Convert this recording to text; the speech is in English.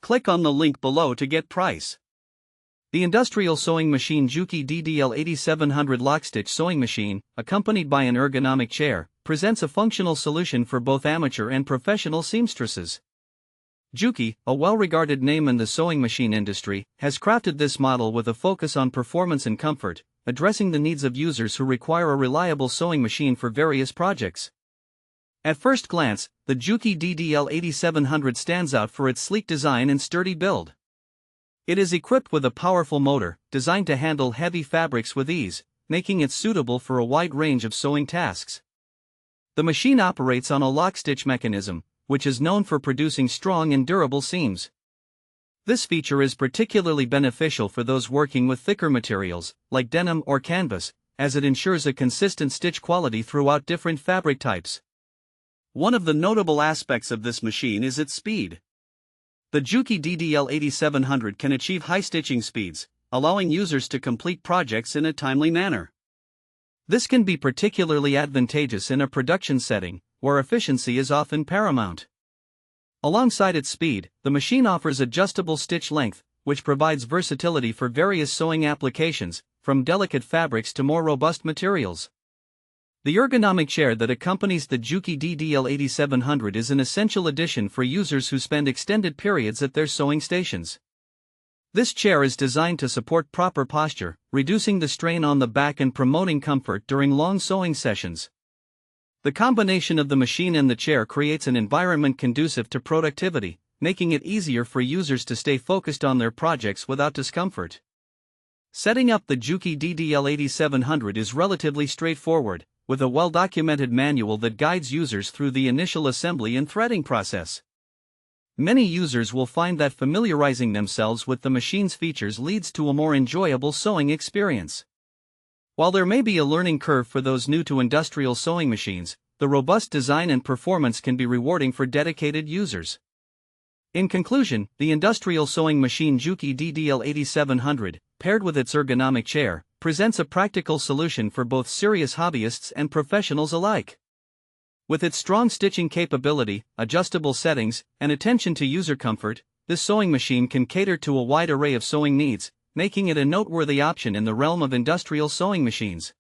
Click on the link below to get price. The industrial sewing machine Juki DDL-8700 Lockstitch sewing machine, accompanied by an ergonomic chair, presents a functional solution for both amateur and professional seamstresses. Juki, a well-regarded name in the sewing machine industry, has crafted this model with a focus on performance and comfort, addressing the needs of users who require a reliable sewing machine for various projects. At first glance, the Juki DDL-8700 stands out for its sleek design and sturdy build. It is equipped with a powerful motor, designed to handle heavy fabrics with ease, making it suitable for a wide range of sewing tasks. The machine operates on a lockstitch mechanism, which is known for producing strong and durable seams. This feature is particularly beneficial for those working with thicker materials, like denim or canvas, as it ensures a consistent stitch quality throughout different fabric types. One of the notable aspects of this machine is its speed. The Juki DDL-8700 can achieve high stitching speeds, allowing users to complete projects in a timely manner. This can be particularly advantageous in a production setting, where efficiency is often paramount. Alongside its speed, the machine offers adjustable stitch length, which provides versatility for various sewing applications, from delicate fabrics to more robust materials. The ergonomic chair that accompanies the Juki DDL-8700 is an essential addition for users who spend extended periods at their sewing stations. This chair is designed to support proper posture, reducing the strain on the back and promoting comfort during long sewing sessions. The combination of the machine and the chair creates an environment conducive to productivity, making it easier for users to stay focused on their projects without discomfort. Setting up the Juki DDL-8700 is relatively straightforward, with a well-documented manual that guides users through the initial assembly and threading process. Many users will find that familiarizing themselves with the machine's features leads to a more enjoyable sewing experience. While there may be a learning curve for those new to industrial sewing machines, the robust design and performance can be rewarding for dedicated users. In conclusion, the industrial sewing machine Juki DDL-8700, paired with its ergonomic chair, presents a practical solution for both serious hobbyists and professionals alike. With its strong stitching capability, adjustable settings, and attention to user comfort, this sewing machine can cater to a wide array of sewing needs, making it a noteworthy option in the realm of industrial sewing machines.